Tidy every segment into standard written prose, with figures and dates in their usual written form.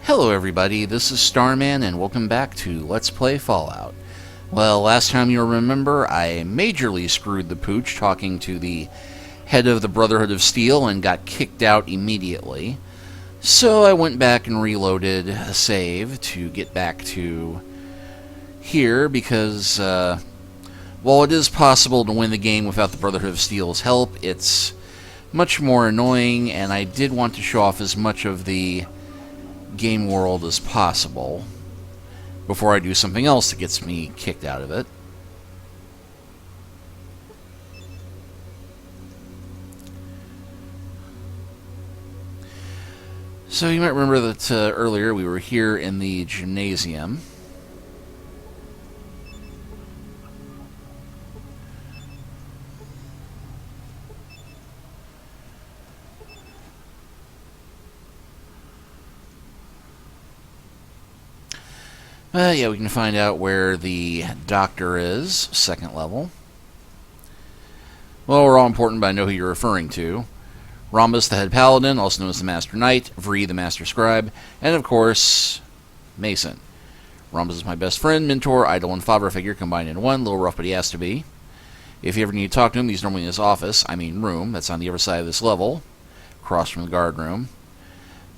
Hello everybody, this is Starman and welcome back to Let's Play Fallout. Well, last time you'll remember, I majorly screwed the pooch talking to the head of the Brotherhood of Steel and got kicked out immediately. So I went back and reloaded a save to get back to here because, while it is possible to win the game without the Brotherhood of Steel's help, it's much more annoying, and I did want to show off as much of the game world as possible before I do something else that gets me kicked out of it. So you might remember that earlier we were here in the gymnasium. Yeah, we can find out where the doctor is, second level. Well, we're all important, but I know who you're referring to. Rhombus, the head paladin, also known as the Master Knight, Vree, the Master Scribe, and of course, Mason. Rhombus is my best friend, mentor, idol, and father figure combined in one. A little rough, but he has to be. If you ever need to talk to him, he's normally in his office, room, that's on the other side of this level, across from the guard room.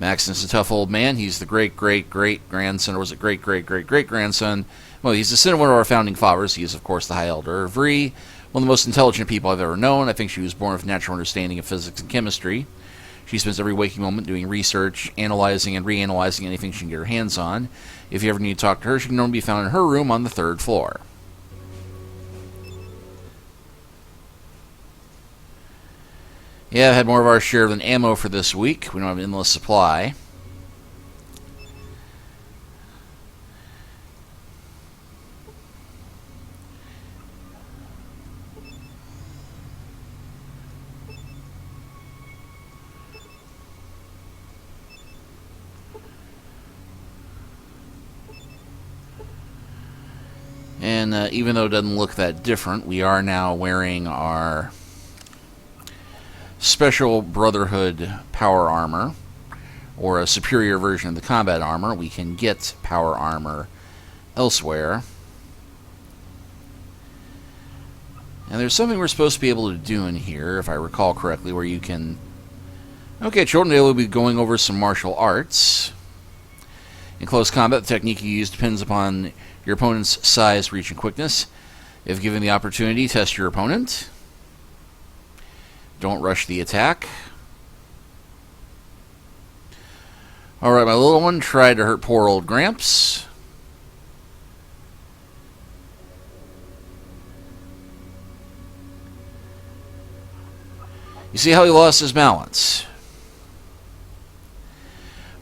Maxon's a tough old man. He's the great-great-great-grandson, or was it great-great-great-great-grandson? Well, he's the son of one of our founding fathers. He is, of course, the High Elder. Vree, one of the most intelligent people I've ever known. I think she was born with natural understanding of physics and chemistry. She spends every waking moment doing research, analyzing and reanalyzing anything she can get her hands on. If you ever need to talk to her, she can normally be found in her room on the 3rd floor. Yeah, I've had more of our share than ammo for this week. We don't have an endless supply. And even though it doesn't look that different, we are now wearing our special Brotherhood power armor, or a superior version of the combat armor. We can get power armor elsewhere. And there's something we're supposed to be able to do in here, if I recall correctly, where you can... Okay, children, today we'll be going over some martial arts. In close combat, the technique you use depends upon your opponent's size, reach, and quickness. If given the opportunity, test your opponent. Don't rush the attack. Alright, my little one tried to hurt poor old Gramps. You see how he lost his balance?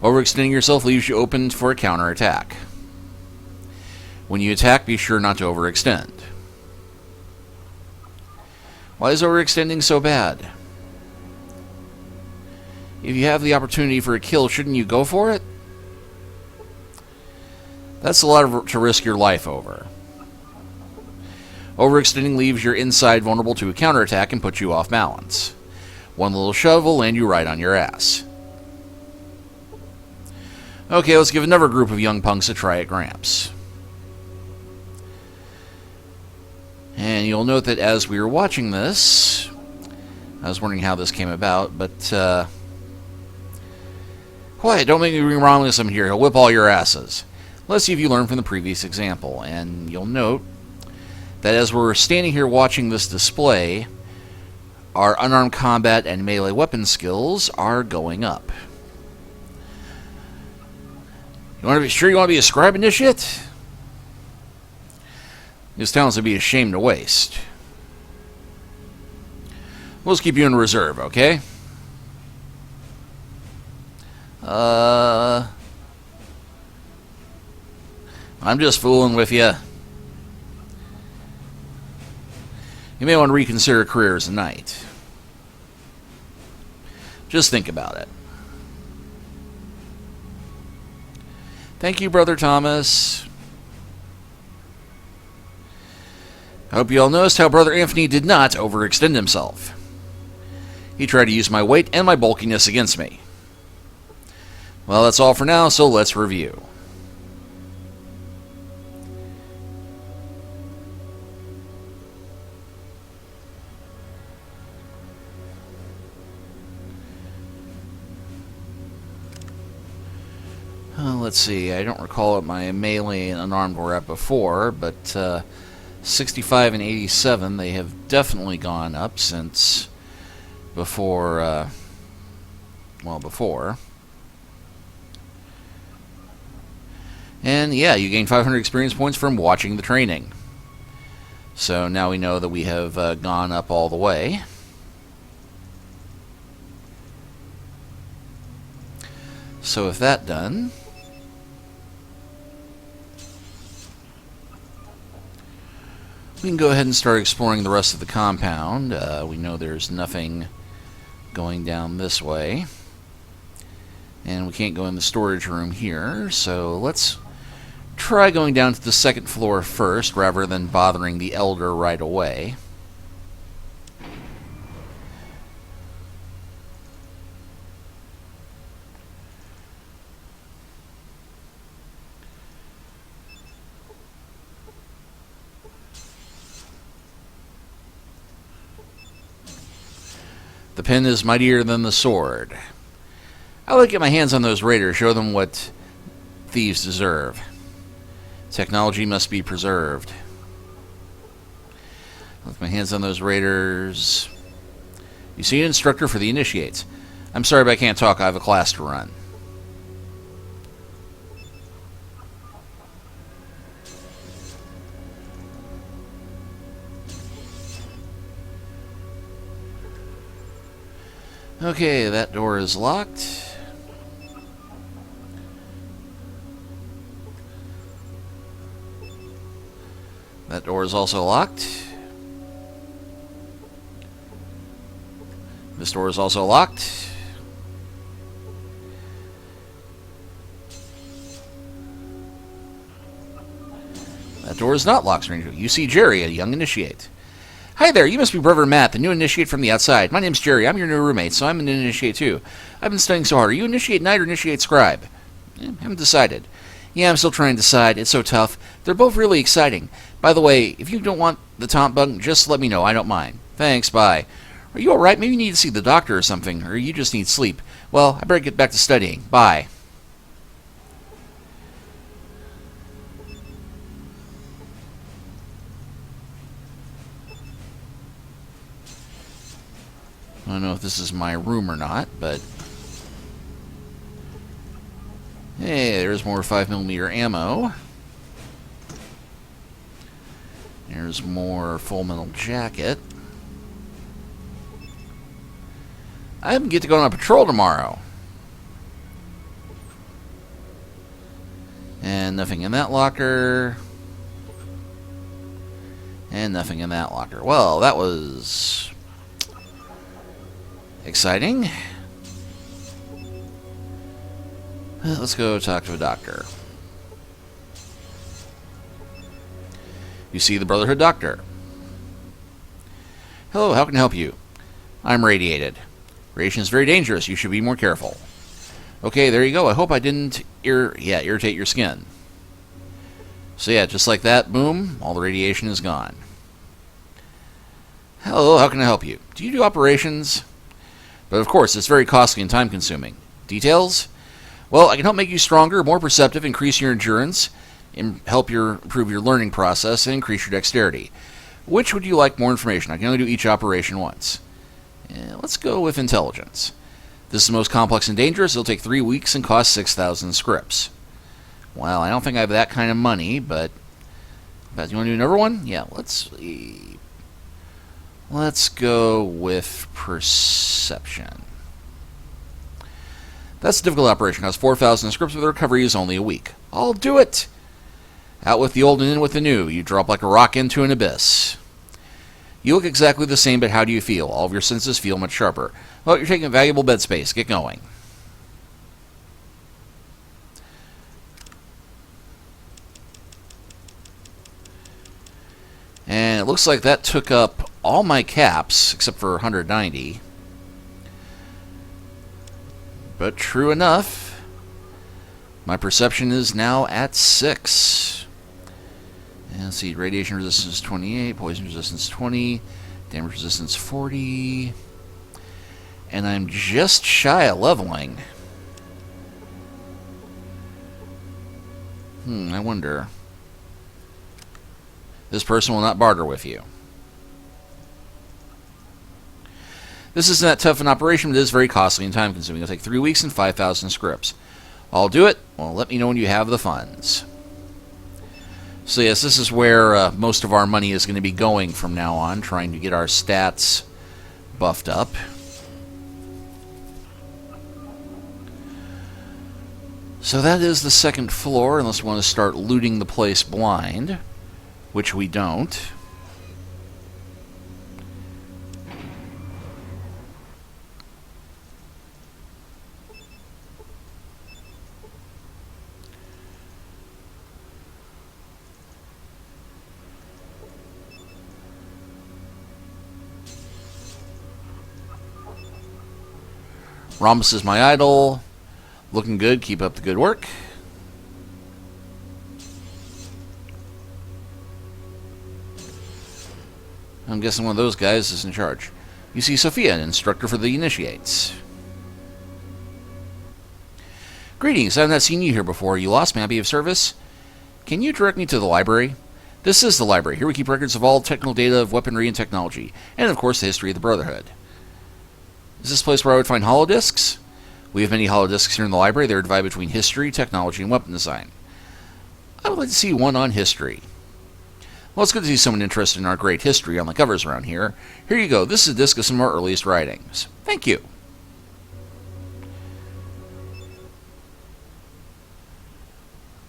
Overextending yourself leaves you open for a counterattack. When you attack, be sure not to overextend. Why is overextending so bad? If you have the opportunity for a kill, shouldn't you go for it? That's a lot to risk your life over. Overextending leaves your inside vulnerable to a counterattack and puts you off balance. One little shove will land you right on your ass. Okay, let's give another group of young punks a try at Gramps. And you'll note that as we were watching this, I was wondering how this came about, but, quiet, don't make me bring Romulus in here. He'll whip all your asses. Let's see if you learn from the previous example. And you'll note that as we're standing here watching this display, our unarmed combat and melee weapon skills are going up. You want to be sure you want to be a scribe in this shit? These talents would be a shame to waste. We'll just keep you in reserve, okay? I'm just fooling with you. You may want to reconsider a career as a knight. Just think about it. Thank you, Brother Thomas. I hope you all noticed how Brother Anthony did not overextend himself. He tried to use my weight and my bulkiness against me. Well, that's all for now, so let's review. Let's see, I don't recall what my melee and unarmed were at before, but 65 and 87, they have definitely gone up since before, before. And yeah, you gain 500 experience points from watching the training. So now we know that we have gone up all the way. So with that done, we can go ahead and start exploring the rest of the compound. We know there's nothing going down this way. And we can't go in the storage room here, so let's try going down to the second floor first, rather than bothering the Elder right away. The pen is mightier than the sword. I like to get my hands on those raiders, show them what thieves deserve. Technology must be preserved. With my hands on those raiders. You see an instructor for the initiates. I'm sorry, but I can't talk. I have a class to run. Okay, that door is locked. That door is also locked. This door is also locked. That door is not locked, stranger. You see Jerry, a young initiate. Hi there, you must be Brother Matt, the new initiate from the outside. My name's Jerry, I'm your new roommate, so I'm an initiate too. I've been studying so hard. Are you initiate knight or initiate scribe? Haven't decided. Yeah, I'm still trying to decide. It's so tough. They're both really exciting. By the way, if you don't want the taunt bug, just let me know. I don't mind. Thanks, bye. Are you alright? Maybe you need to see the doctor or something, or you just need sleep. Well, I better get back to studying. Bye. I don't know if this is my room or not, but... Hey, there's more 5mm ammo. There's more full metal jacket. I get to go on a patrol tomorrow. And nothing in that locker. And nothing in that locker. Well, that was exciting. Let's go talk to a doctor. You see the Brotherhood doctor. Hello, how can I help you? I'm radiated. Radiation is very dangerous. You should be more careful. Okay, there you go. I hope I didn't irritate your skin. So yeah, just like that, boom, all the radiation is gone. Hello, how can I help you? Do you do operations? But of course, it's very costly and time-consuming. Details? Well, I can help make you stronger, more perceptive, increase your endurance, help improve your learning process, and increase your dexterity. Which would you like more information? I can only do each operation once. Let's go with intelligence. This is the most complex and dangerous. It'll take 3 weeks and cost 6,000 scripts. Well, I don't think I have that kind of money, but you want to do another one? Yeah, let's see. Let's go with perception. That's a difficult operation. Costs 4,000 scripts, but the recovery is only a week. I'll do it! Out with the old and in with the new. You drop like a rock into an abyss. You look exactly the same, but how do you feel? All of your senses feel much sharper. Well, you're taking valuable bed space. Get going. And it looks like that took up all my caps, except for 190. But true enough, My perception is now at 6. And let's see, radiation resistance 28, poison resistance 20, damage resistance 40. And I'm just shy of leveling. I wonder. This person will not barter with you. This isn't that tough an operation, but it is very costly and time-consuming. It'll take 3 weeks and 5,000 scripts. I'll do it. Well, let me know when you have the funds. So yes, this is where most of our money is going to be going from now on, trying to get our stats buffed up. So that is the second floor, unless we want to start looting the place blind, which we don't. Rhombus is my idol. Looking good. Keep up the good work. I'm guessing one of those guys is in charge. You see Sophia, an instructor for the initiates. Greetings. I've not seen you here before. You lost? May I be of service? Can you direct me to the library? This is the library. Here we keep records of all technical data of weaponry and technology, and of course the history of the Brotherhood. Is this place where I would find holodisks? We have many holodisks here in the library. They are divided between history, technology, and weapon design. I would like to see one on history. Well, it's good to see someone interested in our great history on the covers around here. Here you go. This is a disc of some of our earliest writings. Thank you.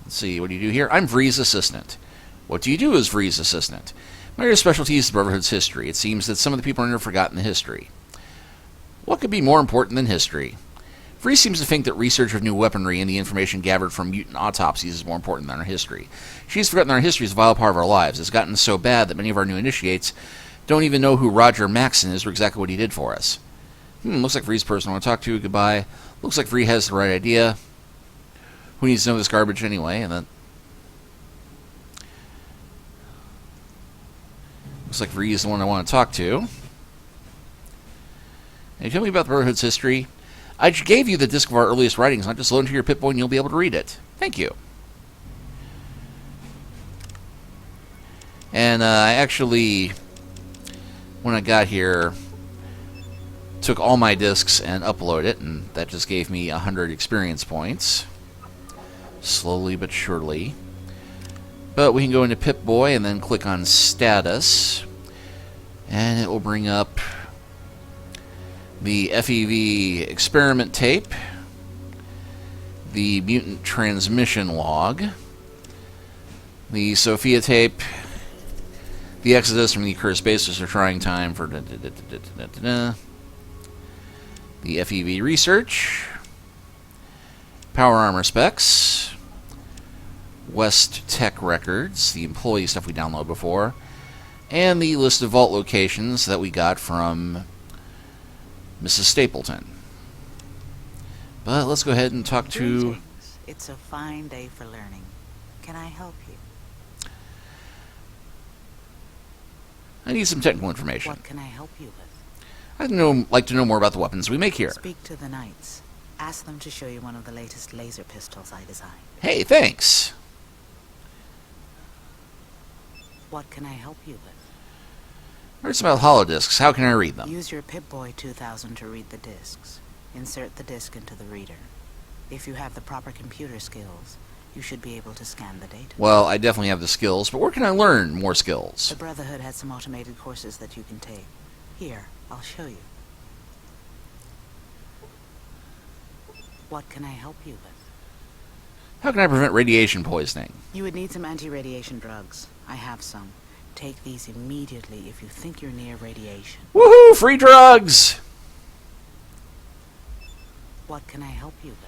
Let's see, what do you do here? I'm Vree's assistant. What do you do as Vree's assistant? My area of specialty is the Brotherhood's history. It seems that some of the people are never forgotten the history. What could be more important than history? Vree seems to think that research of new weaponry and the information gathered from mutant autopsies is more important than our history. She's forgotten that our history is a vital part of our lives. It's gotten so bad that many of our new initiates don't even know who Roger Maxson is or exactly what he did for us. Looks like Vree's the person I want to talk to. Goodbye. Looks like Vree has the right idea. Who needs to know this garbage anyway? And then looks like Vree is the one I want to talk to. And you tell me about the Brotherhood's history. I gave you the disc of our earliest writings. I'll just load into your Pip-Boy and you'll be able to read it. Thank you. And I actually, when I got here, took all my discs and uploaded it, and that just gave me 100 experience points. Slowly but surely. But we can go into Pip-Boy and then click on Status, and it will bring up the FEV experiment tape, the mutant transmission log, the Sophia tape, the Exodus from the Cursed Basis are trying time for the FEV research, power armor specs, West Tech records, the employee stuff we downloaded before, and the list of vault locations that we got from Mrs. Stapleton. But let's go ahead and talk to... Greetings. It's a fine day for learning. Can I help you? I need some technical information. What can I help you with? I'd like to know more about the weapons we make here. Speak to the Knights. Ask them to show you one of the latest laser pistols I designed. Hey, thanks. What can I help you with? I heard about holodisks. How can I read them? Use your Pip-Boy 2000 to read the discs. Insert the disc into the reader. If you have the proper computer skills, you should be able to scan the data. Well, I definitely have the skills, but where can I learn more skills? The Brotherhood has some automated courses that you can take. Here, I'll show you. What can I help you with? How can I prevent radiation poisoning? You would need some anti-radiation drugs. I have some. Take these immediately if you think you're near radiation. Woohoo! Free drugs! What can I help you with?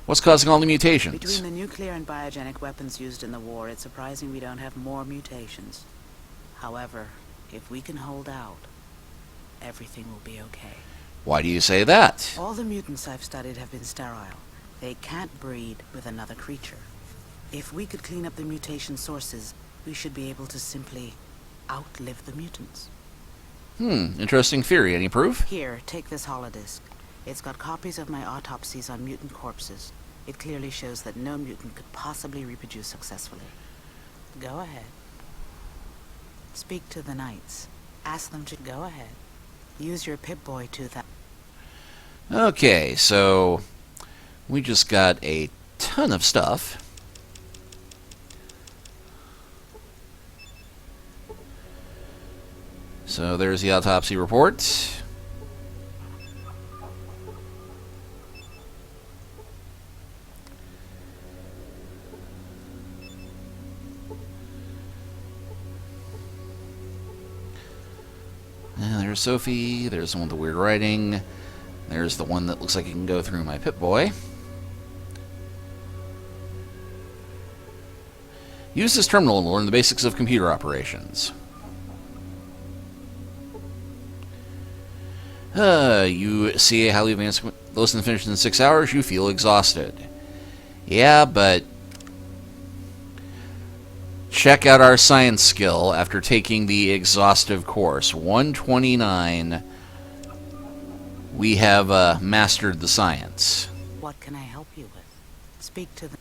What's causing all the mutations? Between the nuclear and biogenic weapons used in the war, it's surprising we don't have more mutations. However, if we can hold out, everything will be okay. Why do you say that? All the mutants I've studied have been sterile. They can't breed with another creature. If we could clean up the mutation sources, we should be able to simply outlive the mutants. Interesting theory. Any proof? Here, take this holodisc. It's got copies of my autopsies on mutant corpses. It clearly shows that no mutant could possibly reproduce successfully. Go ahead. Speak to the Knights. Ask them to go ahead. Use your Pip-Boy to that. Okay, so we just got a ton of stuff. So there's the autopsy report. And there's Sophie. There's the one with the weird writing. There's the one that looks like it can go through my Pip-Boy. Use this terminal to learn the basics of computer operations. You see a highly advanced listen finished in 6 hours, you feel exhausted. Yeah, but check out our science skill after taking the exhaustive course. 129, we have mastered the science. What can I help you with? Speak to the...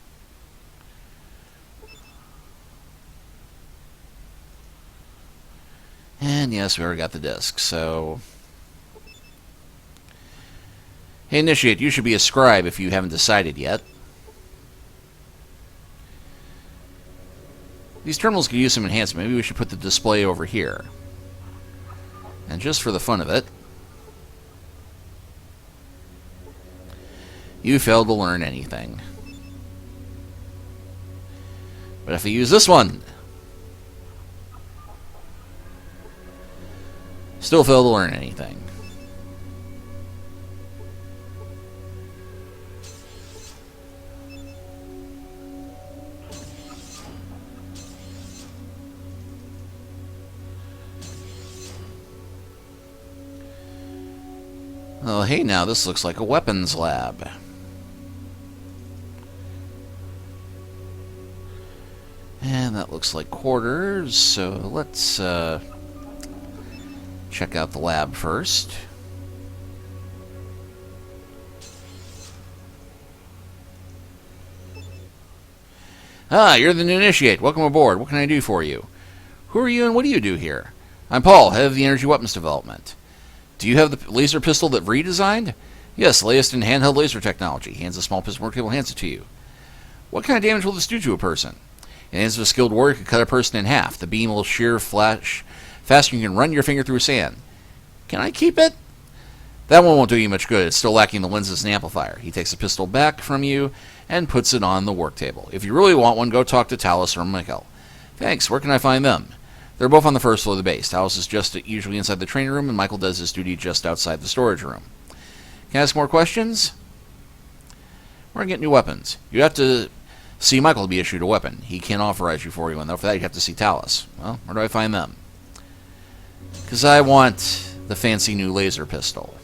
And yes, we already got the disc, so... Hey, Initiate, you should be a scribe if you haven't decided yet. These terminals could use some enhancement. Maybe we should put the display over here. And just for the fun of it, you failed to learn anything. But if I use this one, still failed to learn anything. Oh, hey, now this looks like a weapons lab. And that looks like quarters, so let's check out the lab first. Ah, you're the new Initiate. Welcome aboard. What can I do for you? Who are you and what do you do here? I'm Paul, head of the Energy Weapons Development. Do you have the laser pistol that Vree designed? Yes, latest in handheld laser technology. He hands a small pistol work table, hands it to you. What kind of damage will this do to a person? In the hands of a skilled warrior, could cut a person in half. The beam will shear flash faster than you can run your finger through sand. Can I keep it? That one won't do you much good. It's still lacking the lenses and amplifier. He takes the pistol back from you and puts it on the work table. If you really want one, go talk to Talus or Michael. Thanks. Where can I find them? They're both on the first floor of the base. Talus is just usually inside the training room, and Michael does his duty just outside the storage room. Can I ask more questions? We're going to get new weapons. You have to see Michael to be issued a weapon. He can't authorize you for one, though. For that, you have to see Talus. Well, where do I find them? Because I want the fancy new laser pistol.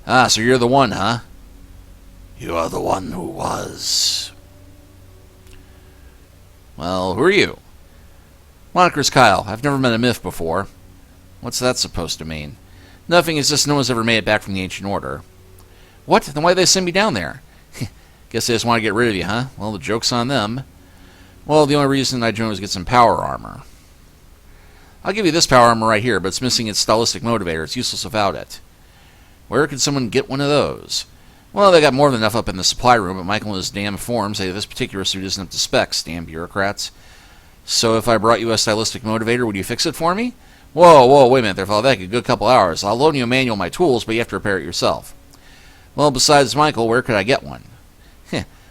Ah, so you're the one, huh? You are the one who was. Well, who are you? Moniker's Kyle. I've never met a myth before. What's that supposed to mean? Nothing, it's just no one's ever made it back from the Ancient Order. What? Then why'd they send me down there? Guess they just want to get rid of you, huh? Well, the joke's on them. Well, the only reason I joined was to get some power armor. I'll give you this power armor right here, but it's missing its stylistic motivator. It's useless without it. Where could someone get one of those? Well, they got more than enough up in the supply room, but Michael and his damn form say this particular suit isn't up to specs, damn bureaucrats. So if I brought you a stylistic motivator, would you fix it for me? Whoa, wait a minute there, fella. That'd take a good couple hours. I'll loan you a manual of my tools, but you have to repair it yourself. Well, besides Michael, where could I get one?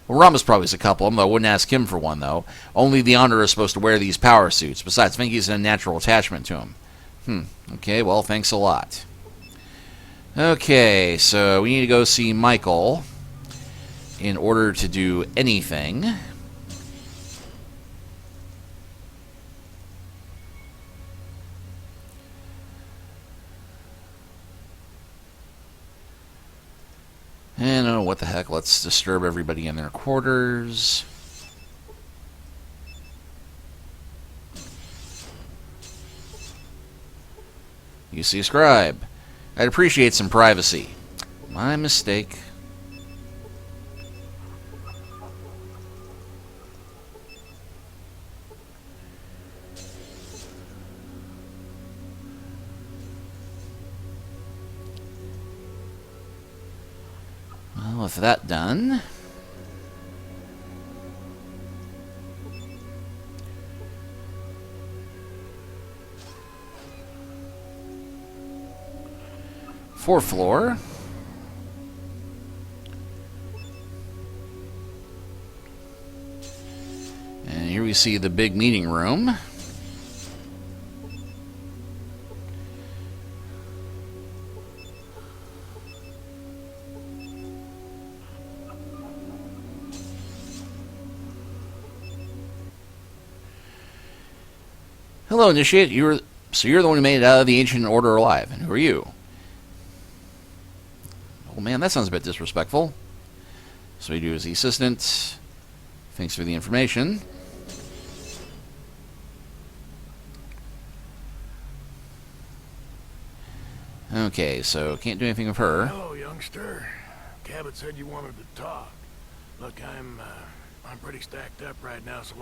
Well, Rama's probably has a couple of them, though I wouldn't ask him for one, though. Only the Honor is supposed to wear these power suits. Besides, I think he's an unnatural attachment to him. Okay, well, thanks a lot. Okay, so we need to go see Michael in order to do anything. what the heck? Let's disturb everybody in their quarters. You see, scribe. I'd appreciate some privacy. My mistake. Well, with that done... fourth floor. And here we see the big meeting room. Hello, Initiate. You're the one who made it out of the Ancient Order alive. And who are you? Oh man, that sounds a bit disrespectful. So we do as the assistant. Thanks for the information. Okay, so can't do anything with her. Hello, youngster. Cabot said you wanted to talk. Look, I'm pretty stacked up right now, so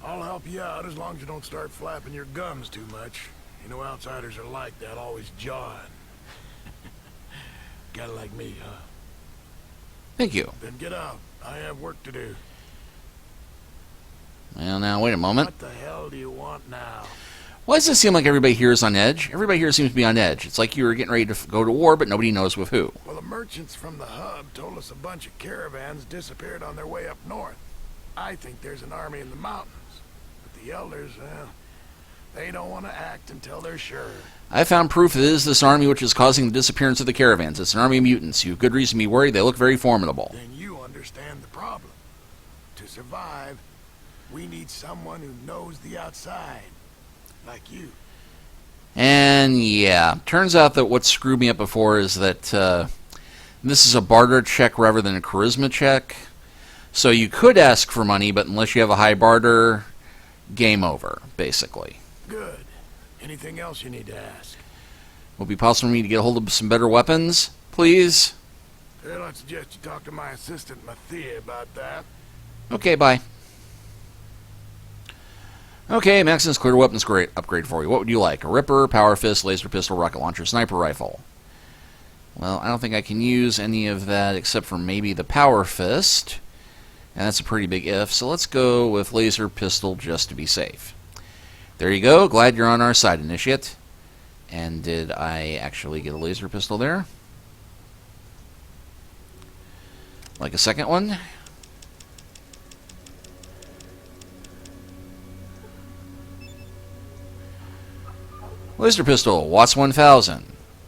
I'll help you out as long as you don't start flapping your gums too much. You know outsiders are like that, always jawing. Kinda like me, huh? Thank you. Then get out. I have work to do. Well, now, wait a moment. What the hell do you want now? Why does it seem like everybody here is on edge? Everybody here seems to be on edge. It's like you were getting ready to go to war, but nobody knows with who. Well, the merchants from the hub told us a bunch of caravans disappeared on their way up north. I think there's an army in the mountains. But the elders, well, they don't want to act until they're sure. I found proof it is this army which is causing the disappearance of the caravans. It's an army of mutants. You have good reason to be worried. They look very formidable. Then you understand the problem. To survive, we need someone who knows the outside. Like you. And yeah, turns out that what screwed me up before is that this is a barter check rather than a charisma check. So you could ask for money, but unless you have a high barter, game over, basically. Good. Anything else you need to ask? Will it be possible for me to get a hold of some better weapons, please? Well, I'd suggest you talk to my assistant, Mathia, about that. Okay, bye. Okay, Maxon's clear weapons great upgrade for you. What would you like? A Ripper, Power Fist, Laser Pistol, Rocket Launcher, Sniper Rifle. Well, I don't think I can use any of that except for maybe the Power Fist. And that's a pretty big if, so let's go with Laser Pistol just to be safe. There you go. Glad you're on our side, Initiate. And did I actually get a Laser Pistol there? Like a second one? Laser Pistol, Watts 1000.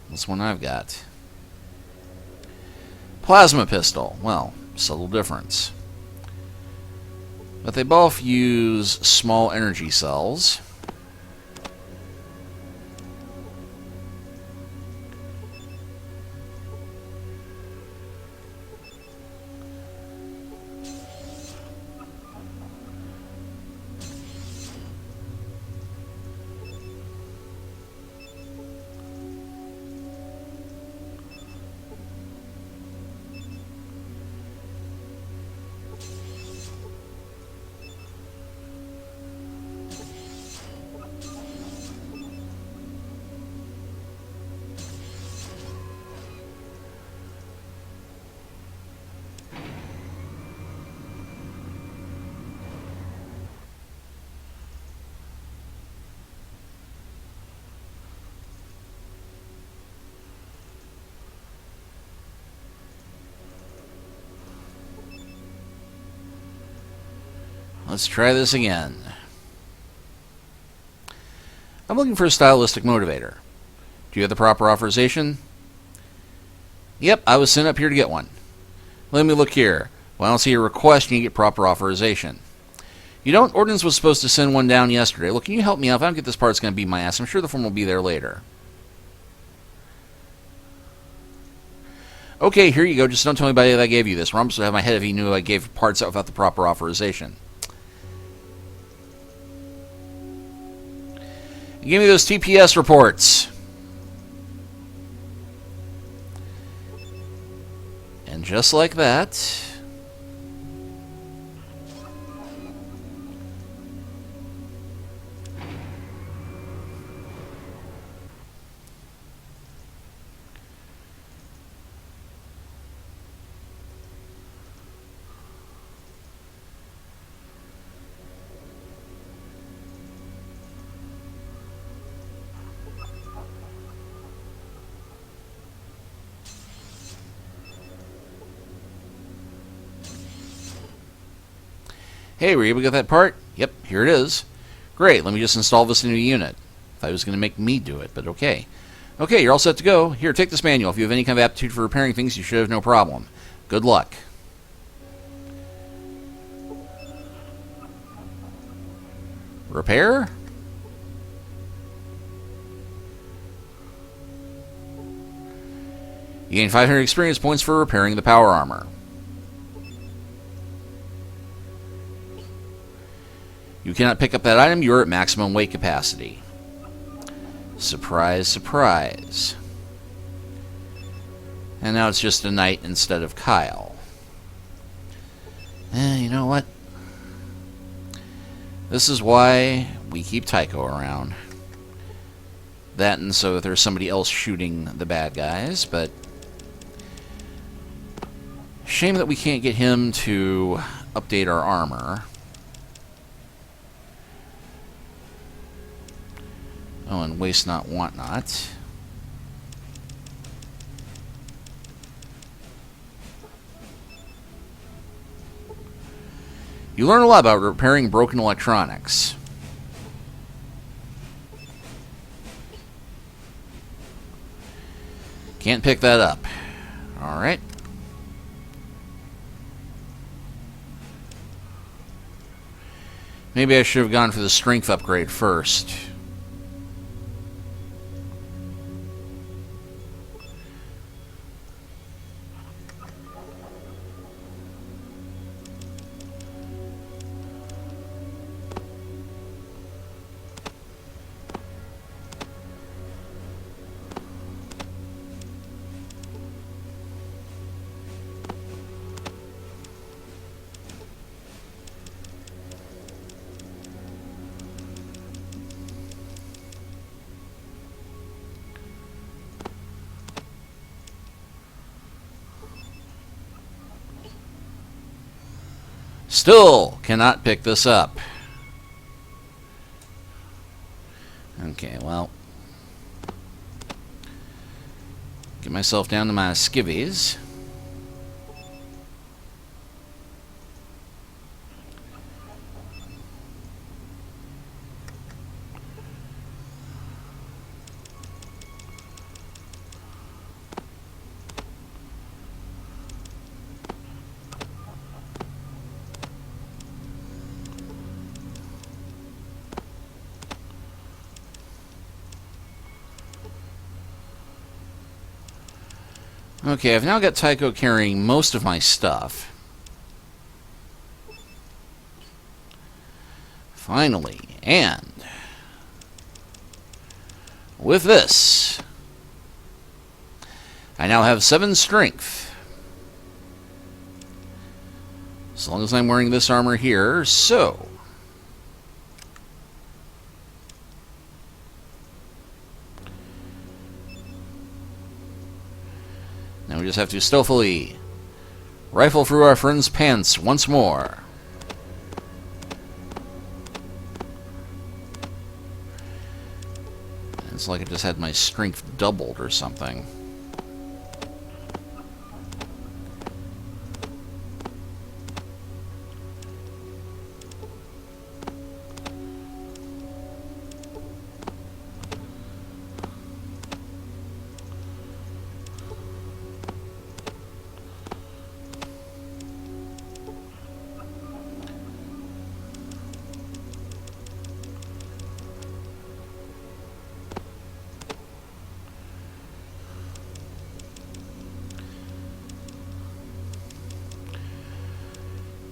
That's one I've got. Plasma Pistol, well, subtle difference. But they both use small energy cells. Let's try this again. I'm looking for a stylistic motivator. Do you have the proper authorization? Yep, I was sent up here to get one. Let me look here. Well, I don't see a request and you get proper authorization. You don't? Ordnance was supposed to send one down yesterday. Look, can you help me out? If I don't get this part, it's going to be my ass. I'm sure the form will be there later. Okay, here you go. Just don't tell anybody that I gave you this. Rhombus would have my head if he knew I gave parts out without the proper authorization. Give me those TPS reports. And just like that... Hey, were you able to get that part? Yep, here it is. Great, let me just install this into a unit. Thought it was going to make me do it, but okay. Okay, you're all set to go. Here, take this manual. If you have any kind of aptitude for repairing things, you should have no problem. Good luck. Repair? You gain 500 experience points for repairing the power armor. You cannot pick up that item. You're at maximum weight capacity. Surprise, surprise. And now it's just a knight instead of Kyle. You know what? This is why we keep Tycho around. That and so there's somebody else shooting the bad guys, but... Shame that we can't get him to update our armor. Oh, and waste not, want not. You learn a lot about repairing broken electronics. Can't pick that up. Alright. Maybe I should have gone for the strength upgrade first. Still cannot pick this up. Okay, well. Get myself down to my skivvies. Okay, I've now got Tycho carrying most of my stuff. Finally, and with this, I now have 7 strength. As long as I'm wearing this armor here, so... Now we just have to stealthily rifle through our friend's pants once more. It's like I just had my strength doubled or something.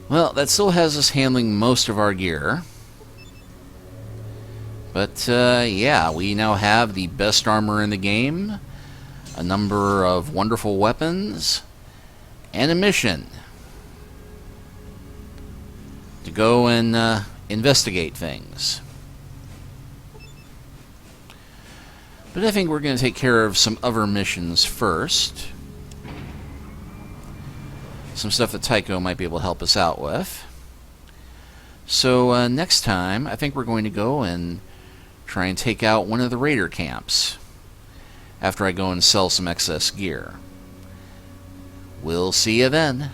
Well, that still has us handling most of our gear. But, yeah, we now have the best armor in the game, a number of wonderful weapons, and a mission to go and investigate things. But I think we're going to take care of some other missions first. Some stuff that Tycho might be able to help us out with. So next time, I think we're going to go and try and take out one of the raider camps after I go and sell some excess gear. We'll see you then.